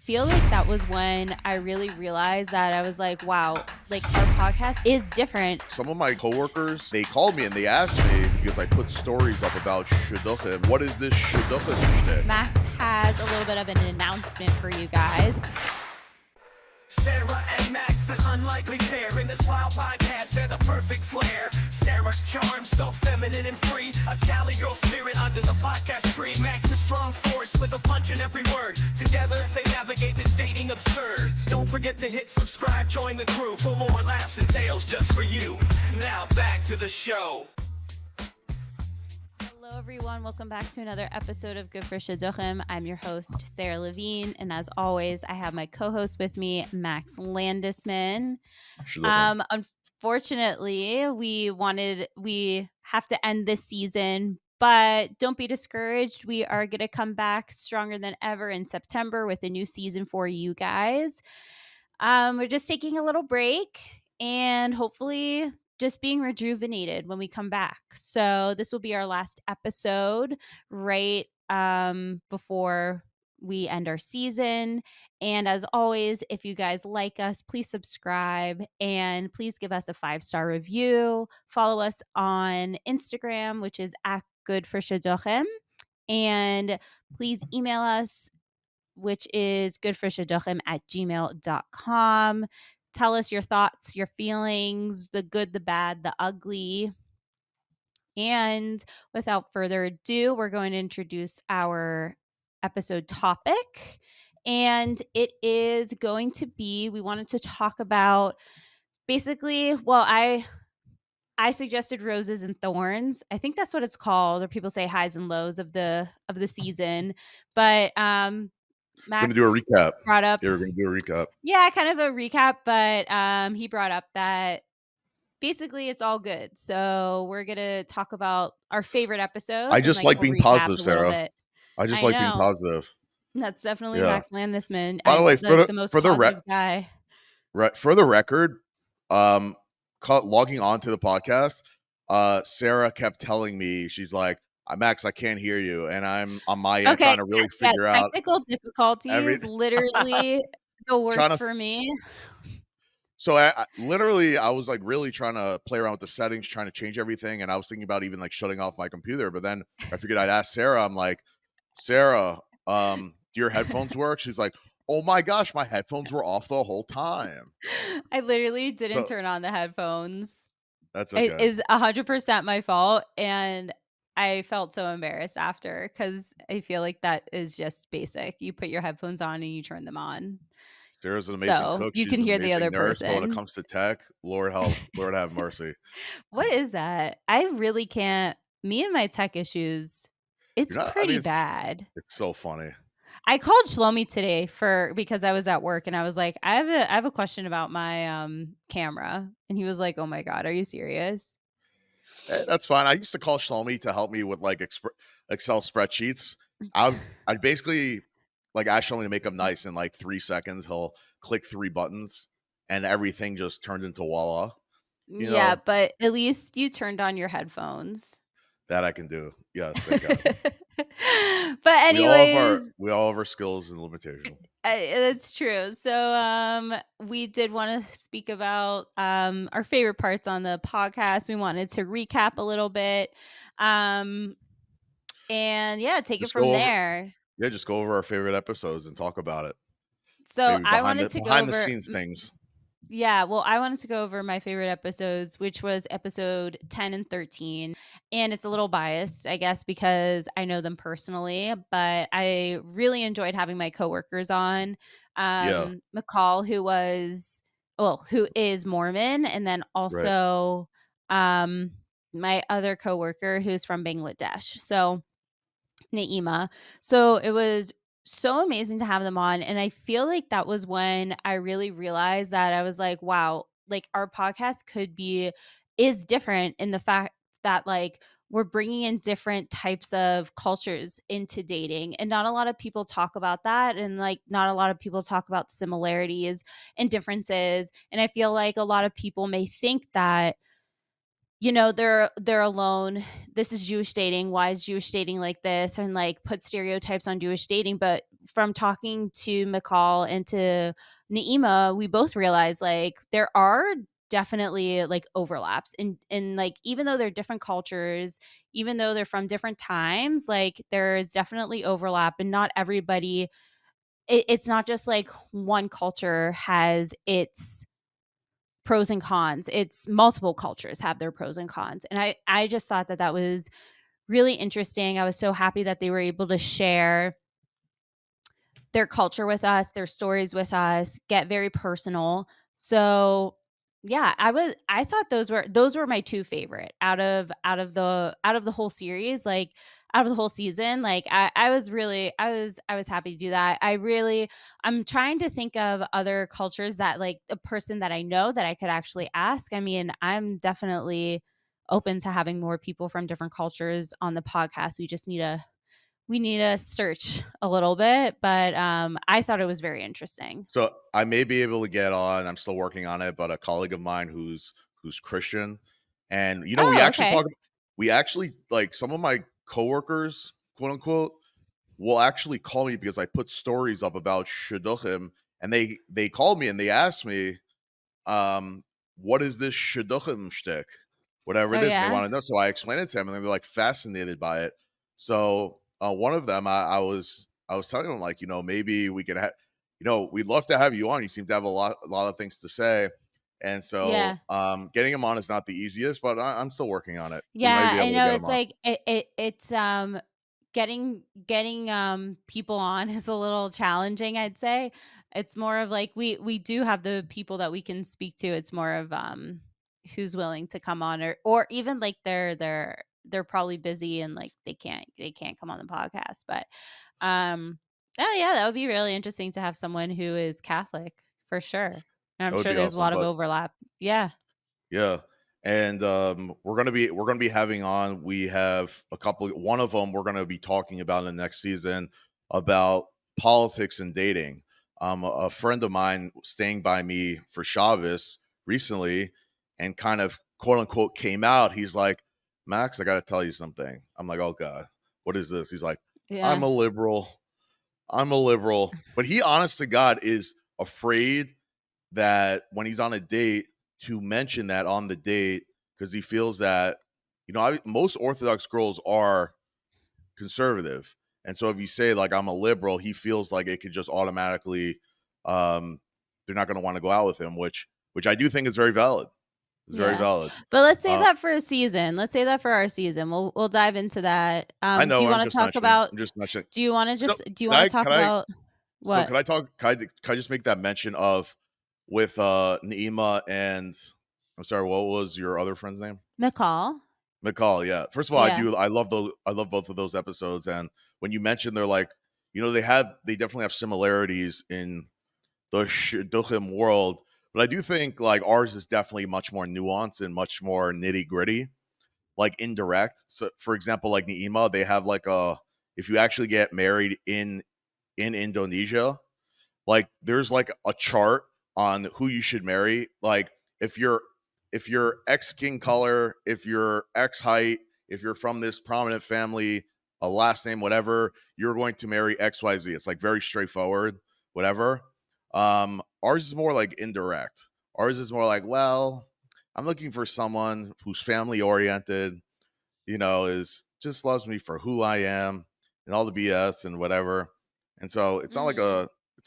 feel like that was when I really realized that I was like, wow, like our podcast is different. Some of my coworkers, they called me and they asked me because I put stories up about shidduchim. What is this shidduchim shtick? Max has a little bit of an announcement for you guys. Sarah and Max, an unlikely pair in this wild podcast. They're the perfect flair. Sarah charms, so feminine and free. A Cali girl spirit under the podcast tree. Max is strong force with a punch in every word. Together they navigate the dating absurd. Don't forget to hit subscribe, join the crew for more laughs and tales just for you. Now back to the show. Hello, everyone. Welcome back to another episode of Good for Shidduchim. I'm your host, Sarah Levine, and as always, I have my co-host with me, Max Landisman. Unfortunately, we have to end this season, but don't be discouraged. We are going to come back stronger than ever in September with a new season for you guys. We're just taking a little break and hopefully just being rejuvenated when we come back. So this will be our last episode right before we end our season. And as always, if you guys like us, please subscribe and please give us a 5-star review. Follow us on Instagram, which is @goodforshidduchim. And please email us, which is goodforshidduchim@gmail.com. Tell us your thoughts, your feelings, the good, the bad, the ugly. And without further ado, we're going to introduce our episode topic. And it is going to be, we wanted to talk about basically, well, I suggested Roses and Thorns. I think that's what it's called, or people say highs and lows of the season. But We're Max going to do a recap. brought up, Yeah, we're going to do a recap. yeah, kind of a recap, but he brought up that basically it's all good. So we're gonna talk about our favorite episodes. I just like being positive, Sarah. I just like being positive. That's definitely Yeah. Max Landisman. By the way, the most positive guy. Right, for the record, logging on to the podcast, Sarah kept telling me, she's like, Max, I can't hear you. And I'm on my end trying to really figure out. Technical difficulties, literally the worst for me. So I was like really trying to play around with the settings, trying to change everything. And I was thinking about even like shutting off my computer. But then I figured I'd ask Sarah. I'm like, Sarah, do your headphones work? She's like, oh my gosh, my headphones were off the whole time. I literally didn't turn on the headphones. That's okay. It is 100% my fault. And I felt so embarrassed after because I feel like that is just basic. You put your headphones on and you turn them on. Sarah's an amazing cook. You can hear the other person. But when it comes to tech, Lord help, Lord have mercy. What is that? I really can't. Me and my tech issues, it's pretty bad. It's so funny. I called Shlomi today because I was at work and I was like, I have a question about my camera, and he was like, "Oh my God, are you serious?" That's fine. I used to call Shlomi to help me with like Excel spreadsheets. I'd basically like ask Shlomi to make them nice in like 3 seconds. He'll click 3 buttons and everything just turned into voila. You know? But at least you turned on your headphones. That I can do. Yes, thank God. But anyways, we all have our skills and limitations. That's true. So we did want to speak about our favorite parts on the podcast. We wanted to recap a little bit. And take it from there. Yeah, just go over our favorite episodes and talk about it. So I wanted to go over behind the scenes things. Yeah, well, I wanted to go over my favorite episodes, which was episode 10 and 13. And it's a little biased, I guess, because I know them personally, but I really enjoyed having my coworkers on. McCall, who is Mormon, and then also my other coworker who's from Bangladesh. So Naima. So it was so amazing to have them on. And I feel like that was when I really realized that I was like, wow, like our podcast is different in the fact that like we're bringing in different types of cultures into dating. And not a lot of people talk about that. And like not a lot of people talk about similarities and differences. And I feel like a lot of people may think that they're alone. This is Jewish dating. Why is Jewish dating like this? And like put stereotypes on Jewish dating. But from talking to McCall and to Naima, we both realized like there are definitely like overlaps in like even though they're different cultures, even though they're from different times, like there is definitely overlap, and not everybody. It's not just like one culture has its pros and cons. It's multiple cultures have their pros and cons. And I just thought that that was really interesting. I was so happy that they were able to share their culture with us, their stories with us, get very personal. So yeah, I thought those were my two favorite out of the whole series, like out of the whole season. Like I was really I was happy to do that. I'm trying to think of other cultures that like a person that I know that I could actually ask. I mean, I'm definitely open to having more people from different cultures on the podcast. We need to search a little bit, but I thought it was very interesting. So I may be able to get on. I'm still working on it, but a colleague of mine who's Christian, and we Oh, actually okay. talk. We actually like some of my coworkers, quote unquote, will actually call me because I put stories up about shidduchim, and they called me and they asked me, what is this shidduchim shtick, whatever Oh it is, and they yeah. want to know. So I explained it to them, and they're like fascinated by it. So one of them, I was telling them like, maybe we could have, we'd love to have you on. You seem to have a lot of things to say, and so Yeah. getting him on is not the easiest, but I'm still working on it. We might Yeah, be I able to know get him it's on. like it's getting people on is a little challenging, I'd say. It's more of like we do have the people that we can speak to. It's more of who's willing to come on, or even like they're probably busy and like they can't come on the podcast. But oh yeah, that would be really interesting to have someone who is Catholic for sure. And I'm That would sure be there's a awesome, lot of but overlap. Yeah. yeah. And we're gonna be having on. We have a couple. One of them we're gonna be talking about in the next season about politics and dating. A friend of mine staying by me for Shabbos recently, and kind of quote unquote came out. He's like, Max, I got to tell you something. I'm like, oh God, what is this? He's like, I'm Yeah. a liberal. I'm a liberal, but he, honest to God, is afraid that when he's on a date to mention that on the date because he feels that most Orthodox girls are conservative, and so if you say like I'm a liberal, he feels like it could just automatically they're not going to want to go out with him, which I do think is very valid. It's very Yeah. valid. But let's save Uh, that for a season. Let's save that for our season. We'll dive into that. I Do know. you I'm want to just talk mentioning. about I'm just mentioning. So do you can want to I? talk Can I? about So what? can I talk? Can I just make that mention of with Naima and I'm sorry, what was your other friend's name? McCall? McCall, yeah. First of all, Yeah. I love those. I love both of those episodes. And when you mentioned they're like, they definitely have similarities in the shidduchim world. But I do think like ours is definitely much more nuanced and much more nitty gritty, like indirect. So, for example, like Ni'ima, they have like if you actually get married in Indonesia, like there's like a chart on who you should marry. Like if you're X skin color, if you're X height, if you're from this prominent family, a last name, whatever, you're going to marry XYZ. It's like very straightforward, whatever. Ours is more like indirect. Ours is more like, well, I'm looking for someone who's family oriented, is just loves me for who I am and all the BS and whatever. And so Hmm. it's not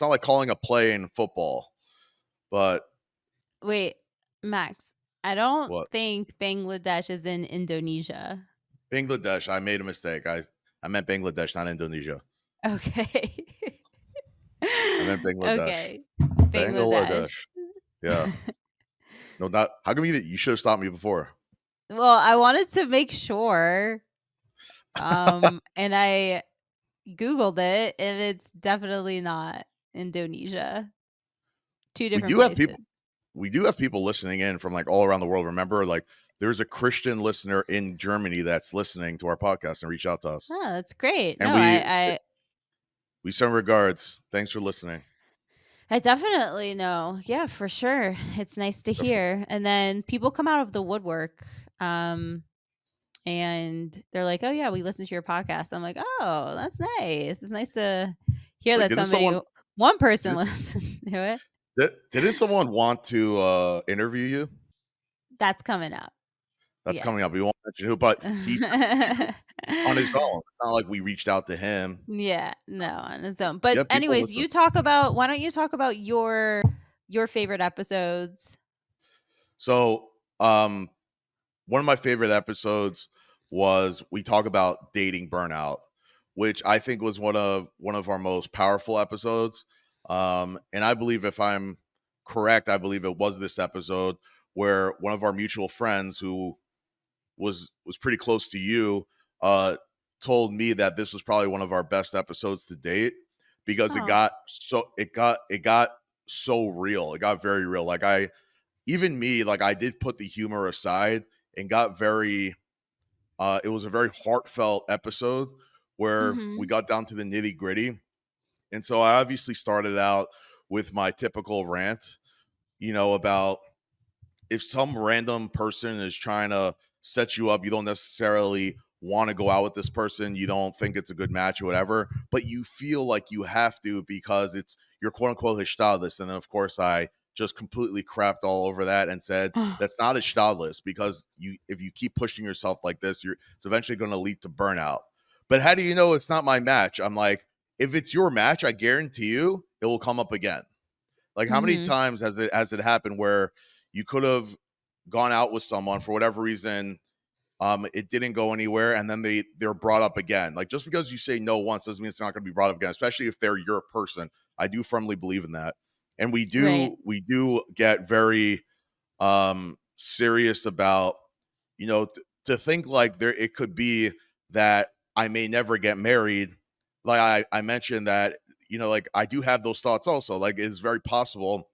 like calling a play in football, but Wait, Max. I don't what? think Bangladesh is in Indonesia. Bangladesh. I made a mistake. I meant Bangladesh, not Indonesia. Okay. I meant Bangladesh. Okay. Bangladesh. Bangladesh. Yeah. No, not. How come you should have stopped me before? Well, I wanted to make sure. And I Googled it, and it's definitely not Indonesia. Two we different do have places. people. We do have people listening in from like all around the world. Remember, like there's a Christian listener in Germany that's listening to our podcast and reach out to us. Oh, that's great. And No, we send regards. Thanks for listening. I definitely know. Yeah, for sure. It's nice to hear. And then people come out of the woodwork. And they're like, "Oh yeah, we listened to your podcast." I'm like, "Oh, that's nice. It's nice to hear Like, that one person didn't listens to it." didn't someone want to interview you? That's coming up. That's Yeah. coming up. We won't mention who, but he found you on his own. It's not like we reached out to him. Yeah, no, on its own. Yeah, But people anyways, listen. why don't you talk about your favorite episodes? So, one of my favorite episodes was we talk about dating burnout, which I think was one of our most powerful episodes. And I believe, if I'm correct, I believe it was this episode where one of our mutual friends, who was pretty close to you, uh, told me that this was probably one of our best episodes to date, because Oh. it got so real. It got very real. Like, even me, like, I did put the humor aside and got very it was a very heartfelt episode where we Mhm. got down to the nitty gritty. And so I obviously started out with my typical rant, about if some random person is trying to set you up, you don't necessarily want to go out with this person, you don't think it's a good match or whatever, but you feel like you have to because it's your quote unquote hishtadlis. And then, of course, I just completely crapped all over that and said that's not hishtadlis, because if you keep pushing yourself like this, it's eventually going to lead to burnout. But how do you know it's not my match? I'm like, if it's your match, I guarantee you it will come up again. Like, how many Mhm. times has it happened where you could have gone out with someone for whatever reason, it didn't go anywhere, and then they're brought up again? Like, just because you say no once doesn't mean it's not going to be brought up again, especially if they're your person. I do firmly believe in that, and we Right. do get very serious about, to think like there it could be that I may never get married. Like, I mentioned that, like, I do have those thoughts also. Like, it's very possible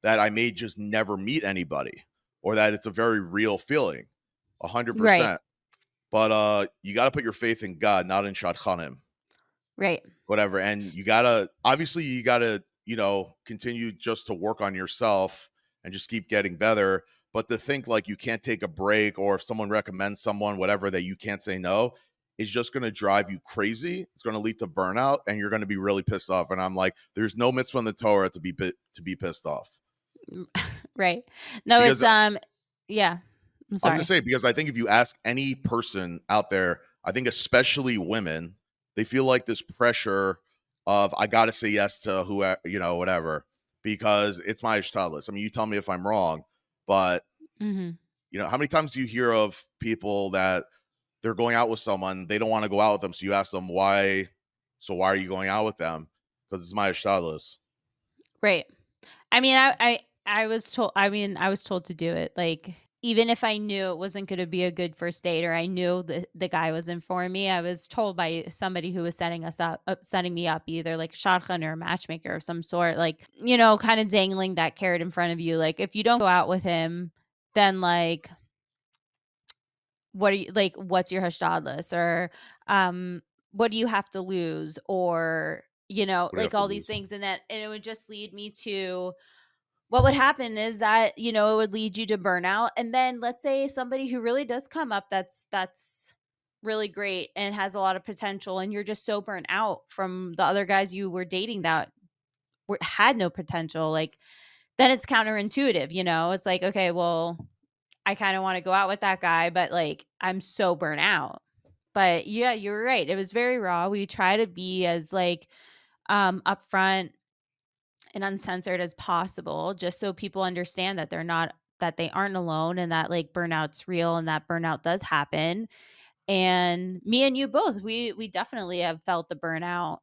that I may just never meet anybody, or that it's a very real feeling, Right. 100%. But you got to put your faith in God, not in shadchanim, Right. whatever. And you gotta, continue just to work on yourself and just keep getting better. But to think like you can't take a break, or if someone recommends someone, whatever, that you can't say no, is just going to drive you crazy. It's going to lead to burnout, and you're going to be really pissed off. And I'm like, there's no mitzvah in the Torah to be pissed off. Right. No, it's Because yeah. I'm I was gonna sorry. say, because I think if you ask any person out there, I think especially women, they feel like this pressure of, I gotta say yes to who, whatever, because it's my ishtalis. I mean, you tell me if I'm wrong, but Mhm. how many times do you hear of people that they're going out with someone, they don't want to go out with them, so you ask them why? So why are you going out with them? Because it's my ishtalis. Right. I mean, I was told to do it. Like, even if I knew it wasn't going to be a good first date, or I knew the guy wasn't for me, I was told by somebody who was setting me up, either like shotgun or a matchmaker of some sort, like, kind of dangling that carrot in front of you. Like, if you don't go out with him, then like, what are you like? What's your hashtadless? Or, um, what do you have to lose? Or, What do you like have to all these lose? things, and it would just lead me to what would happen is that, it would lead you to burnout. And then let's say somebody who really does come up that's really great and has a lot of potential, and you're just so burnt out from the other guys you were dating that had no potential. Like, then it's counterintuitive, It's like, okay, well, I kind of want to go out with that guy, but like, I'm so burnt out. But yeah, you're right. It was very raw. We try to be as like upfront and uncensored as possible, just so people understand that they aren't alone, and that like burnout's real, and that burnout does happen. And me and you both, we definitely have felt the burnout.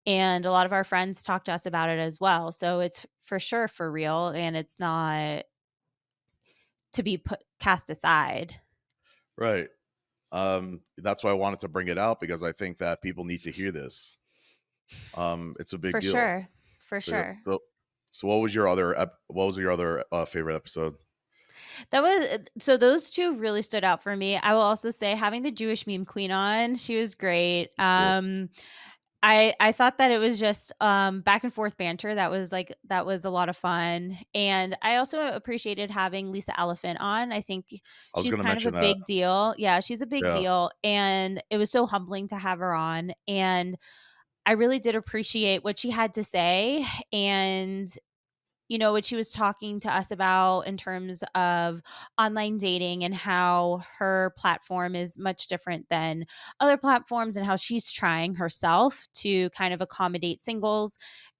And a lot of our friends talk to us about it as well. So it's for sure for real, and it's not to be cast aside. Right. That's why I wanted to bring it out, because I think that people need to hear this. It's a big For deal. sure. For So, sure. so what was your other favorite episode? That was so those 2 really stood out for me. I will also say having the Jewish meme queen on, she was great. Cool. I thought that it was just back and forth banter that was a lot of fun, and I also appreciated having Lisa Elephant on. I think I was she's gonna kind of a mention that. big deal. Yeah, she's a big Yeah. deal, and it was so humbling to have her on, and I really did appreciate what she had to say, and what she was talking to us about in terms of online dating and how her platform is much different than other platforms and how she's trying herself to kind of accommodate singles.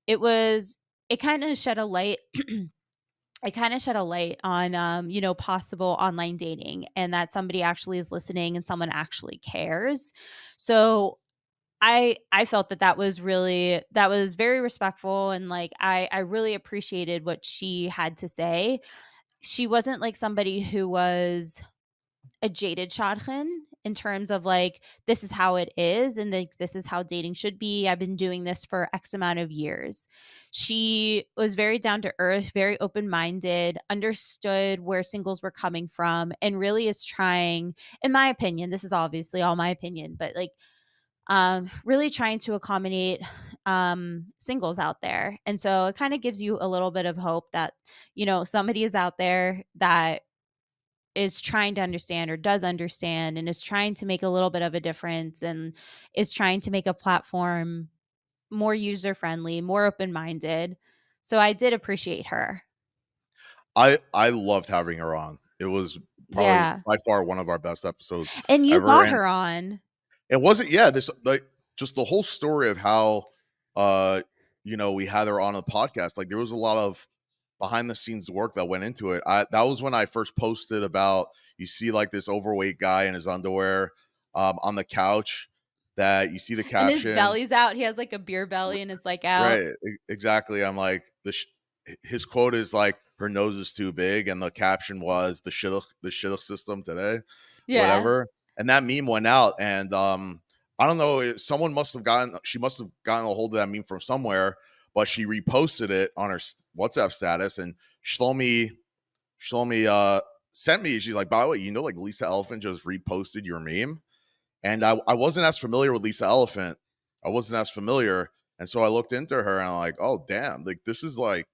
It was, it kind of shed a light. It kind of shed a light on, possible online dating and that somebody actually is listening and someone actually cares. So I felt that was very respectful, and like I really appreciated what she had to say. She wasn't like somebody who was a jaded shadchan in terms of like, this is how it is and like this is how dating should be. I've been doing this for X amount of years. She was very down to earth, very open-minded, understood where singles were coming from, and really is trying, in my opinion, this is obviously all my opinion, but like really trying to accommodate singles out there. And so it kind of gives you a little bit of hope that, somebody is out there that is trying to understand or does understand and is trying to make a little bit of a difference and is trying to make a platform more user friendly, more open minded. So I did appreciate her. I loved having her on. It was probably Yeah. by far one of our best episodes And you ever, got and her on. it wasn't, yeah, this like just the whole story of how we had her on a podcast. Like there was a lot of behind the scenes work that went into it. That was when I first posted about, you see like this overweight guy in his underwear on the couch, that you see the And his caption. belly's out. He has like a beer belly and it's like out. Right, exactly. I'm like, his quote is like, her nose is too big, and the caption was the shidduch system today, Yeah. whatever. And that meme went out, and I don't know, she must have gotten a hold of that meme from somewhere, but she reposted it on her WhatsApp status, and Shlomi sent me. She's like, by the way, like Lisa Elephant just reposted your meme, and I wasn't as familiar with Lisa Elephant. I wasn't as familiar, and so I looked into her, and I'm like, oh damn, like this is like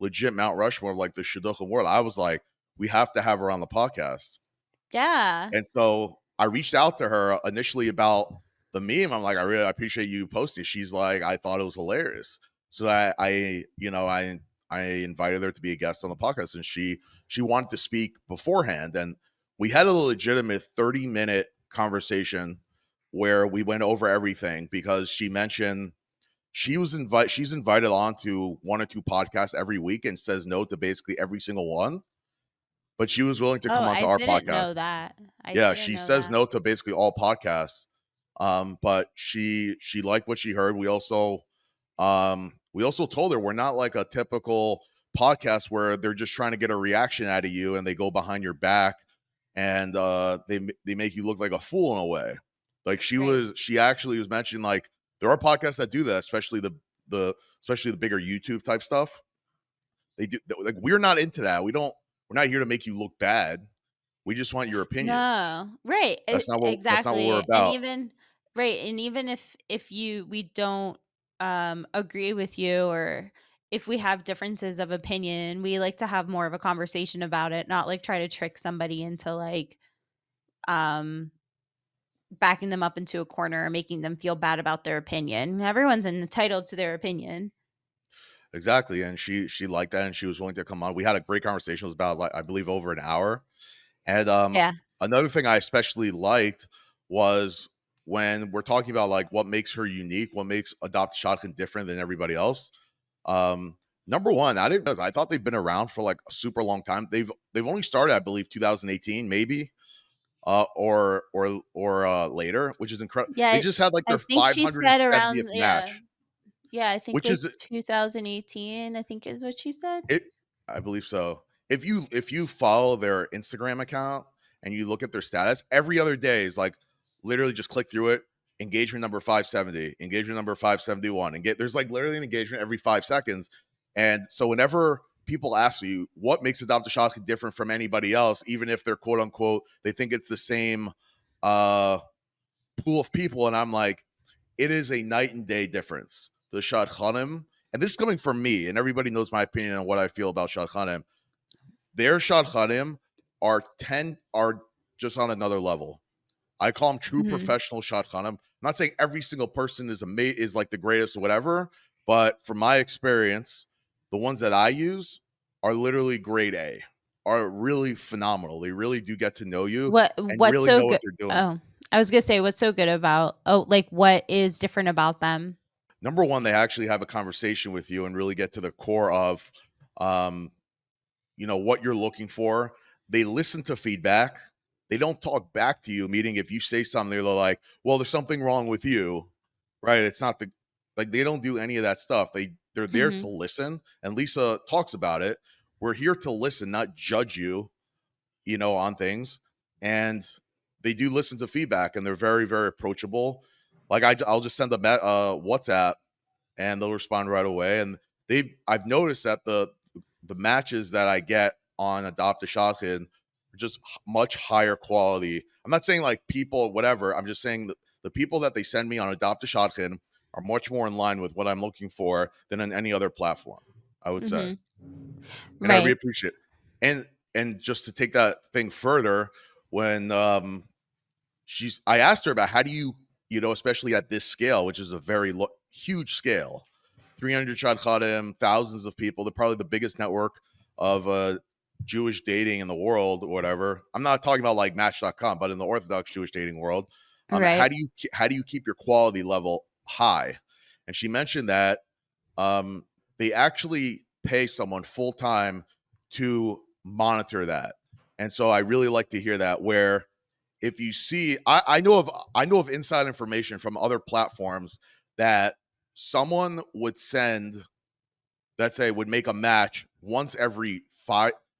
legit Mount Rushmore of like the shidduchim world. I was like, we have to have her on the podcast. Yeah. And so I reached out to her initially about the meme. I'm like, I really appreciate you posting. She's like, I thought it was hilarious. So I invited her to be a guest on the podcast, and she wanted to speak beforehand, and we had a legitimate 30-minute conversation where we went over everything, because she mentioned she's invited on to 1 or 2 podcasts every week and says no to basically every single one, but she was willing to Oh, come onto I our didn't know podcast. that. I Yeah, didn't she know says that. no to basically all podcasts. But she liked what she heard. We also told her we're not like a typical podcast where they're just trying to get a reaction out of you and they go behind your back and they make you look like a fool in a way. Like she actually was mentioning like there are podcasts that do that, especially the bigger YouTube type stuff. They do, like, we're not into that. We're not here to make you look bad. We just want your opinion. No. Right. That's not what we're Exactly. And about. even right, and even if we don't agree with you, or if we have differences of opinion, we like to have more of a conversation about it, not like try to trick somebody into like um backing them up into a corner or making them feel bad about their opinion. Everyone's entitled to their opinion. Exactly. And she liked that, and she was willing to come on. We had a great conversation. It was about, like, I believe, over an hour. And Yeah. another thing I especially liked was when we're talking about like what makes her unique, what makes Adopt a Shotgun different than everybody else. Number one, I thought they've been around for like a super long time. They've only started, I believe, 2018, maybe, or later, which is incredible. They Yeah, just had like I their think she said 570th around, yeah. match, Yeah, I think which like is 2018, I think is what she said. it. I believe so. If you follow their Instagram account and you look at their status, every other day is like literally just click through it. Engagement number 570, engagement number 571, and there's like literally an engagement every 5 seconds. And so whenever people ask you what makes Adopt a Shotgun different from anybody else, even if they're quote unquote they think it's the same pool of people, and I'm like, it is a night and day difference. The Shadchanim, and this is coming from me, and everybody knows my opinion on what I feel about Shadchanim. Their Shadchanim are just on another level. I call them true professional Shadchanim. I'm not saying every single person is like the greatest or whatever, but from my experience, the ones that I use are literally grade A, are really phenomenal. They really do get to know you and What's really so know good? what they're doing. Oh, I was gonna say, what's so good about? Oh, like what is different about them? Number one, they actually have a conversation with you and really get to the core of, what you're looking for. They listen to feedback. They don't talk back to you, meaning if you say something, they're like, well, there's something wrong with you, right? It's not they don't do any of that stuff. They're there to listen. And Lisa talks about it. We're here to listen, not judge you, on things. And they do listen to feedback, and they're very, very approachable. Like I'll just send a WhatsApp and they'll respond right away. And I've noticed that the matches that I get on Adopt a Shotgun are just much higher quality. I'm not saying like people, whatever. I'm just saying that the people that they send me on Adopt a Shotgun are much more in line with what I'm looking for than on any other platform, I would say. And I really appreciate it. And just to take that thing further, when I asked her about how do you, especially at this scale, which is a very huge scale, 300 Shadchanim, thousands of people, they're probably the biggest network of Jewish dating in the world or whatever. I'm not talking about like Match.com, but in the Orthodox Jewish dating world, how do you keep your quality level high? And she mentioned that they actually pay someone full time to monitor that. And so I really like to hear that, where if you see, I know of inside information from other platforms that someone would send, let's say, would make a match once every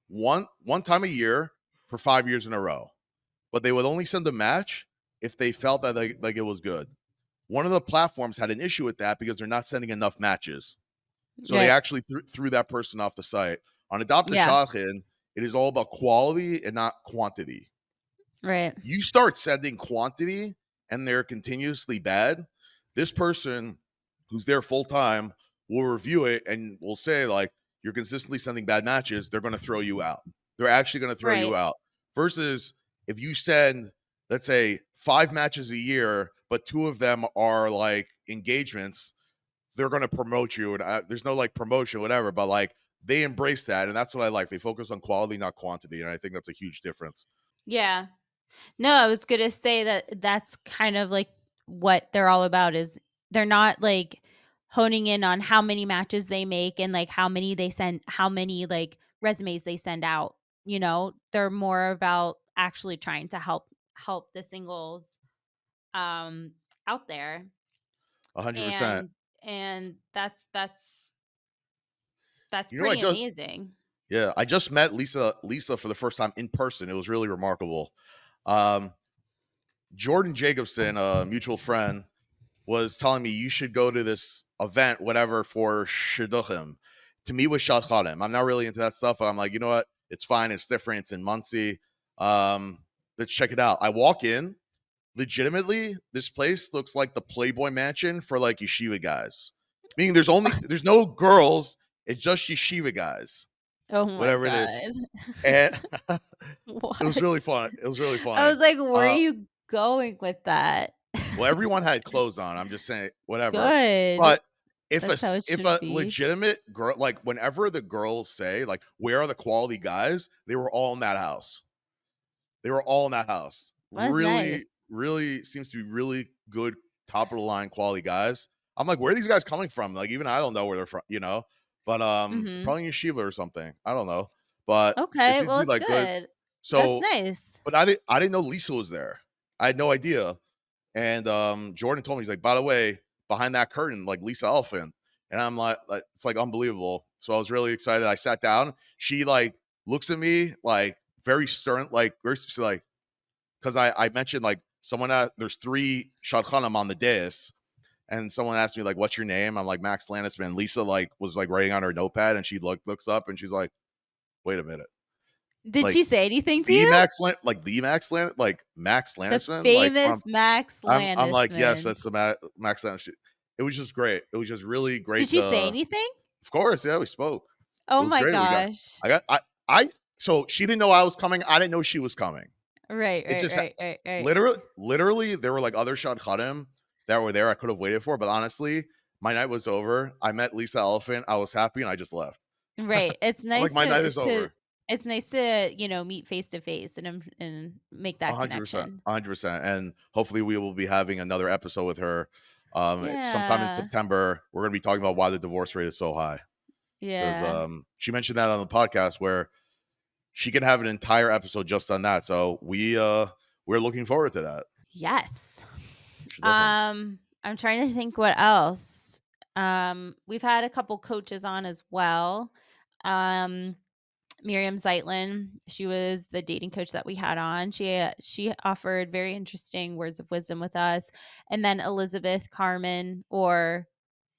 one time a year for 5 years in a row, but they would only send a match if they felt that like it was good. One of the platforms had an issue with that because they're not sending enough matches, so they actually threw that person off the site. On Adopt a Shotgun, it is all about quality and not quantity. Right. You start sending quantity and they're continuously bad, this person who's there full time will review it and will say, like, you're consistently sending bad matches, they're going to throw you out. They're actually going to throw you out. Versus if you send, let's say, 5 matches a year, but 2 of them are like engagements, they're going to promote you. And there's no like promotion, whatever, but like they embrace that. And that's what I like. They focus on quality, not quantity. And I think that's a huge difference. Yeah. No, I was going to say that's kind of like what they're all about, is they're not like honing in on how many matches they make and like how many like resumes they send out. They're more about actually trying to help the singles out there. 100%. And that's pretty amazing. Yeah, I just met Lisa for the first time in person. It was really remarkable. Jordan Jacobson, a mutual friend, was telling me you should go to this event, whatever, for Shidduchim, to meet with Shadchanim. I'm not really into that stuff, but I'm like, you know what? It's fine. It's different. It's in Muncie. Let's check it out. I walk in. Legitimately, this place looks like the Playboy Mansion for like yeshiva guys. Meaning there's no girls. It's just yeshiva guys. Oh my whatever God. it is. And it was really fun. It was really fun. I was like, where are you going with that? Well, everyone had clothes on. I'm just saying, whatever. Good. But if a legitimate girl, like whenever the girls say, like, where are the quality guys? They were all in that house. That's really, nice. really seems to be really good, top of the line quality guys. I'm like, where are these guys coming from? Like, even I don't know where they're from, But probably in yeshiva or something. I don't know. But okay, well, it's like good. So that's nice. But I didn't know Lisa was there. I had no idea. And Jordan told me, he's like, by the way, behind that curtain, like Lisa Elfin. And I'm like it's like unbelievable. So I was really excited. I sat down. She like looks at me like very stern, like because I mentioned like there's 3 Shadchanim on the dais. And someone asked me, like, what's your name? I'm like, Max Landisman. Lisa, like, was, like, writing on her notepad, and she looks up, and she's like, wait a minute. Did Like she say anything to the you? Max The Landerson, like famous from Max I'm like, yes, Landisman. that's the Max Landerson. It was just great. It was just really Did great she say to, anything? of course, yeah, we spoke. It Oh was my great. gosh. I got, I, so she didn't know I was coming. I didn't know she was coming. Right, It right, just right, right, right. literally, there were like other Shad Khadim that were there. I could have waited for, but honestly, my night was over. I met Lisa Elephant. I was happy, and I just left. Right. It's I'm like, nice my night to is over. it's nice to, meet face to face and make that 100%, connection. 100%. And hopefully, we will be having another episode with her sometime in Yeah. September. We're going to be talking about why the divorce rate is so high, because Yeah. she mentioned that on the podcast where she can have an entire episode just on that. So we're looking forward to that. Yes. Should definitely. I'm trying to think what else. We've had a couple coaches on as well. Miriam Zeitlin, she was the dating coach that we had on. She offered very interesting words of wisdom with us. And then Elizabeth Carmen, or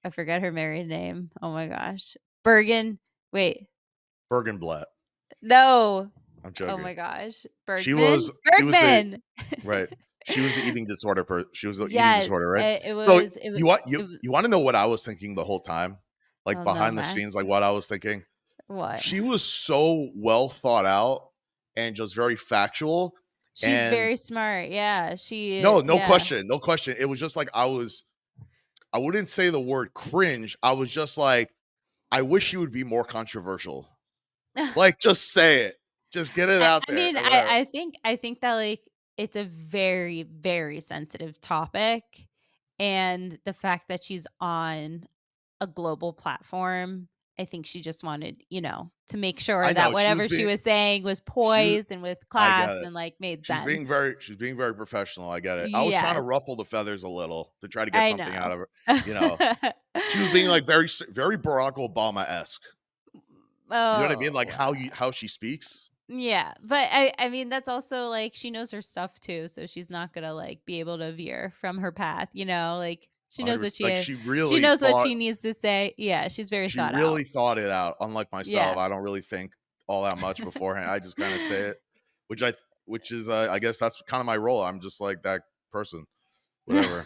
I forget her married name. Oh my gosh. Bergen. Wait. Bergenblatt. No. I'm Oh joking. my gosh. She Bergman? was the Bergman. right. She was the eating disorder she was the eating Yes. disorder, right? It So was it was it was you want to know what I was thinking the whole time? Like oh no, behind the Max. scenes, like what I was thinking. What? She was so well thought out and just very factual. She's And very smart. Yeah. no Yeah. question. No question. It was just like I wouldn't say the word cringe. I was just like, I wish she would be more controversial. Like, just say it. Just get it out I there. mean, And whatever. I think that like it's a very, very sensitive topic. And the fact that she's on a global platform, I think she just wanted, to make sure I that know she was whatever she being was saying was she poised and with I get class it. and like made sense. She's being very professional. I get it. I was trying to Yes. ruffle the feathers a little to try to get I something out know. of her. You know, she was being like very Barack Obama-esque. You know what I mean? Like Oh. how she speaks. Yeah, but I mean that's also like she knows her stuff too, so she's not gonna like be able to veer from her path, like she knows what 100%. Like she knows what she needs to say. Yeah, she's very she thought out. really thought it out. Unlike myself, Yeah. I don't really think all that much beforehand. I just kind of say it, which which is I guess that's kind of my role. I'm just like that person. Whatever.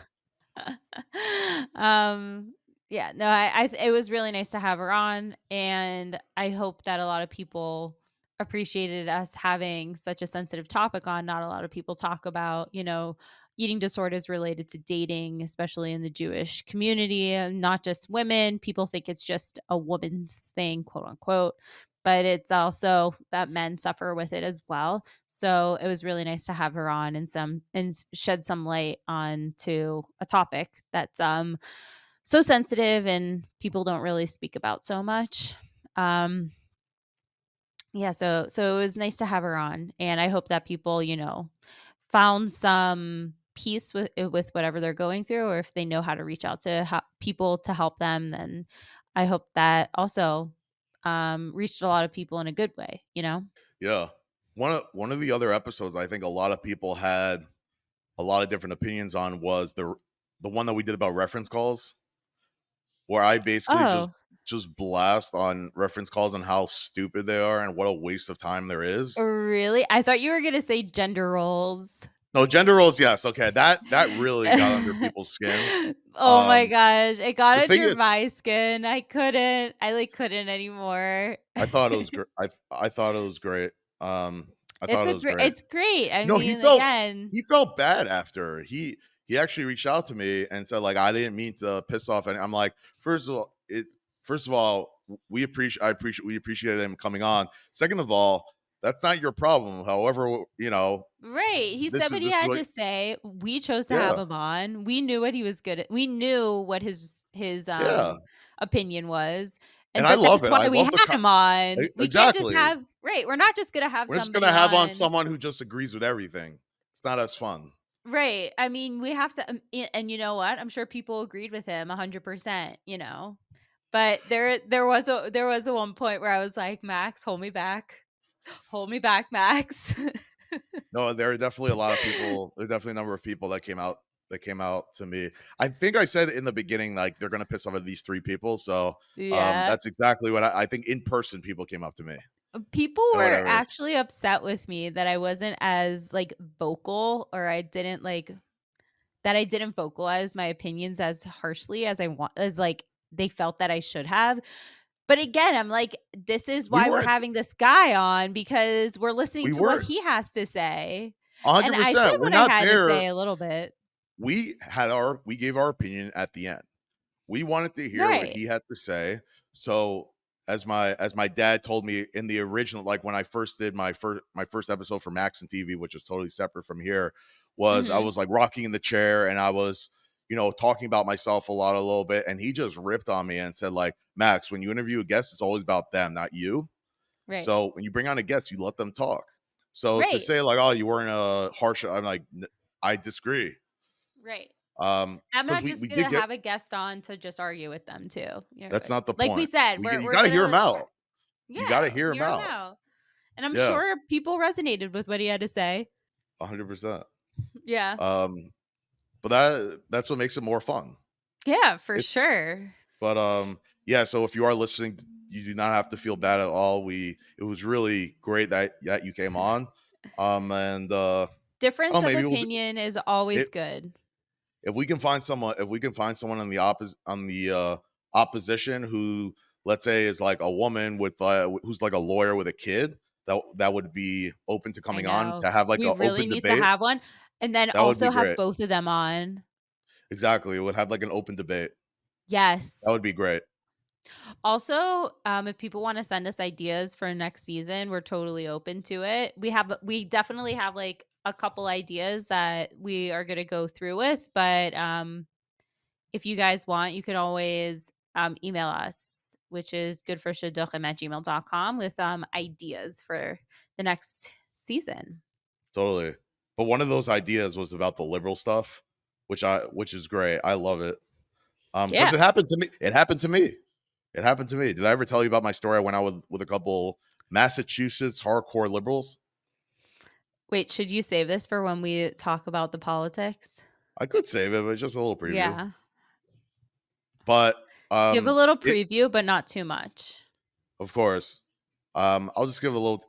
Yeah, no, it was really nice to have her on, and I hope that a lot of people appreciated us having such a sensitive topic on. Not a lot of people talk about, eating disorders related to dating, especially in the Jewish community, and not just women. People think it's just a woman's thing, quote unquote, but it's also that men suffer with it as well. So it was really nice to have her on and shed some light on to a topic that's so sensitive and people don't really speak about so much. Yeah, so it was nice to have her on, and I hope that people, found some peace with whatever they're going through, or if they know how to reach out to people to help them, then I hope that also reached a lot of people in a good way. Yeah. One of the other episodes I think a lot of people had a lot of different opinions on was the one that we did about reference calls, where I basically Oh, just blast on reference calls and how stupid they are and what a waste of time there is. really? I thought you were gonna say gender roles. No, gender roles, yes. Okay, that really got under people's skin. Oh my gosh, it got The thing under is, my skin. I like couldn't anymore. I thought it was great. I thought it was great. I thought it was great. It's great. I No, mean, again, he felt bad after. He actually reached out to me and said like I didn't mean to piss off, and I'm like, first of all, we appreciate him coming on. Second of all, that's not your problem. However, right. He this said is what he this is had what to say. We chose to have yeah, him on. We knew what he was good at. We knew what his yeah. opinion was. And And I but love that's it. why I we love had him on. We can't just exactly. have right. We're not just gonna have We're just somebody gonna have on on. someone who just agrees with everything. It's not as fun. Right. I mean, we have to, and you know what? I'm sure people agreed with him 100%. But there was a one point where I was like, Max, hold me back, Max. No, there are definitely a lot of people. There are definitely a number of people that came out to me. I think I said in the beginning, like they're gonna piss off at these three people. So Yeah. that's exactly what I think. In person, people came up to me. People or were whatever it is. actually upset with me that I wasn't as like vocal, or I didn't vocalize my opinions as harshly as I want, as like they felt that I should have. But again, I'm like, this is We why we're weren't. having this guy on, because we're listening We to what weren't. he has to say. And I said 100%. We're what I not had to there. say a little bit. We gave our opinion at the end. We wanted to hear what Right. he had to say. So as my dad told me in the original, like when I first did my first episode for Max and TV, which is totally separate from here, was I Mhm. was like rocking in the chair and I was, talking about myself a little bit, and he just ripped on me and said, like, Max, when you interview a guest, it's always about them, not you. Right. So when you bring on a guest, you let them talk. So to Right. say like, oh, you weren't a harsh, I'm like, I disagree. Right. I'm Because not we just we gonna did get. have a guest on to just argue with them too. That's not the Like we point. said, We get, you we're got to hear him gonna out. You got to yeah, hear him hear him out. out. And I'm Yeah, sure people resonated with what he had to say. 100%. Yeah. Um, but that's what makes it more fun. Yeah, for It, sure. but yeah. So if you are listening, you do not have to feel bad at all. It was really great that you came on. And I Difference don't know, of maybe opinion is always it, good. if we can find someone on the opposition who, let's say, is like a woman with who's like a lawyer with a kid, that would be open to I coming on know. to have like We an really open need to debate. have one, and then That would be also have great. both of them on. Exactly, it would have like an open debate. Yes. That would be great. Also, if people wanna send us ideas for next season, we're totally open to it. We definitely have, like, a couple ideas that we are gonna go through with, but, if you guys want, you can always, email us, which is goodforshidduchim@gmail.com with, ideas for the next season. Totally. But one of those ideas was about the liberal stuff, which is great. I love it. Because Yeah. it happened to me. It happened to me. It happened to me. Did I ever tell you about my story? I went out with a couple Massachusetts hardcore liberals. Wait, should you save this for when we talk about the politics? I could save it, but it's just a little preview. Yeah. But Give a little it preview, but not too much. of course. I'll just give a little.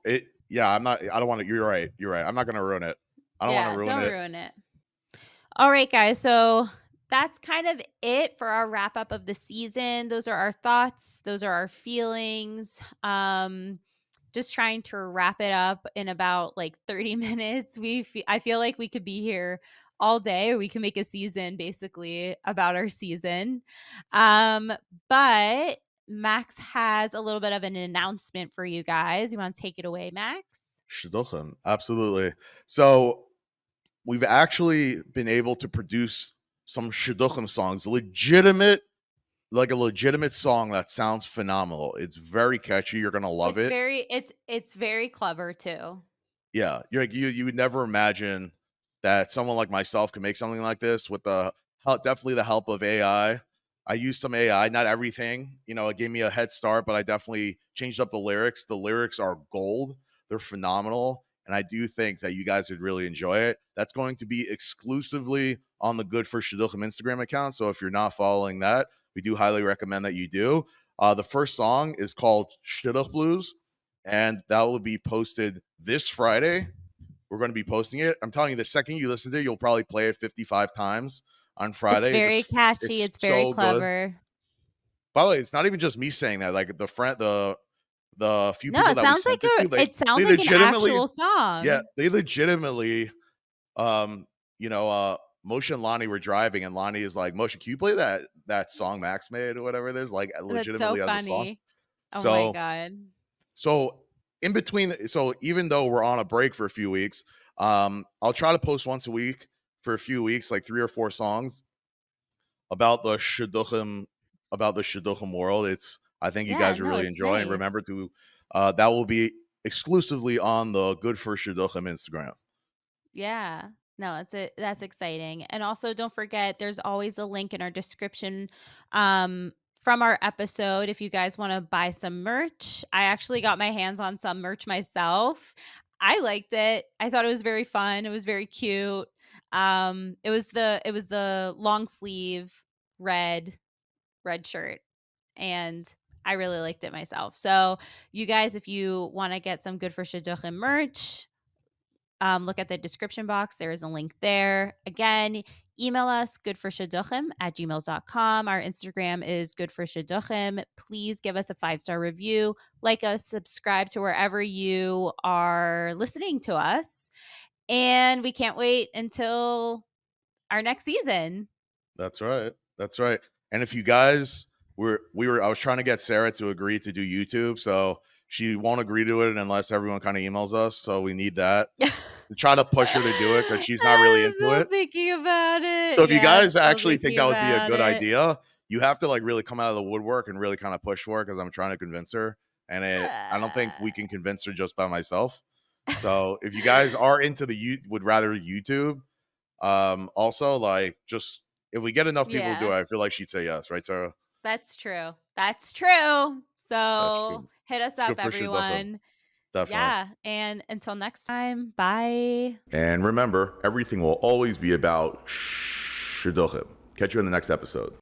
Yeah, I don't want to. You're right. You're right. I'm not gonna ruin it. I don't want to Yeah, ruin don't it. ruin it. All right, guys. So that's kind of it for our wrap up of the season. Those are our thoughts. Those are our feelings. Just trying to wrap it up in about like 30 minutes. I feel like we could be here all day, or we can make a season basically about our season. Um, but Max has a little bit of an announcement for you guys. You want to take it away, Max? Shidduchim, absolutely. So we've actually been able to produce some shidduchim songs, like a legitimate song that sounds phenomenal. It's very catchy. You're gonna love it. It's very clever too. Yeah, you're like you would never imagine that someone like myself could make something like this with definitely the help of AI. I used some AI, not everything. It gave me a head start, but I definitely changed up the lyrics. The lyrics are gold. They're phenomenal, and I do think that you guys would really enjoy it. That's going to be exclusively on the Good for Shidduchim Instagram account. So if you're not following that, we do highly recommend that you do. The first song is called Shidduch Blues, and that will be posted this Friday. We're going to be posting it. I'm telling you, the second you listen to it, you'll probably play it 55 times on It's Friday. very catchy. It's It's very so good. clever. By the way, it's not even just me saying that. Like the few No, people it that we sounds like sent it to, it sounds they like an legitimately, actual yeah, song. they legitimately, Moshe and Lonnie were driving, and Lonnie is like, Moshe, can you play that song Max made or whatever it is, like That's so legitimately as a song? funny. Oh my So god. So in between, so even though we're on a break for a few weeks, I'll try to post once a week for a few weeks, like 3 or 4 songs about the shidduchim, world. I think you Yeah, guys will no, really it's enjoy. And nice. remember to that will be exclusively on the Good for Shidduchim Instagram. Yeah. No, that's exciting. And also don't forget there's always a link in our description from our episode if you guys want to buy some merch. I actually got my hands on some merch myself. I liked it. I thought it was very fun. It was very cute. It was the long sleeve red shirt, and I really liked it myself. So you guys, if you want to get some Good for Shidduchim merch, look at the description box. There is a link there. Again, email us goodforshidduchim@gmail.com. Our Instagram is goodforshidduchim. Please give us a 5-star review, like us, subscribe to wherever you are listening to us. And we can't wait until our next season. That's right. That's right. And if you guys I was trying to get Sarah to agree to do YouTube, so she won't agree to it unless everyone kind of emails us. So we need that to try to push her to do it because she's not really into still it. thinking about it. So if you Yeah, guys still actually think that would thinking be a good about it. idea, you have to like really come out of the woodwork and really kind of push for it because I'm trying to convince her. And I don't think we can convince her just by myself. So if you guys are into would rather YouTube, also like just if we get enough people to do it, I feel like she'd say yes, right, Sarah? That's true. That's true. So true. hit us It's up, good for Shidduchim. everyone. Definitely. Yeah. And until next time, bye. And remember, everything will always be about Shidduchim. Catch you in the next episode.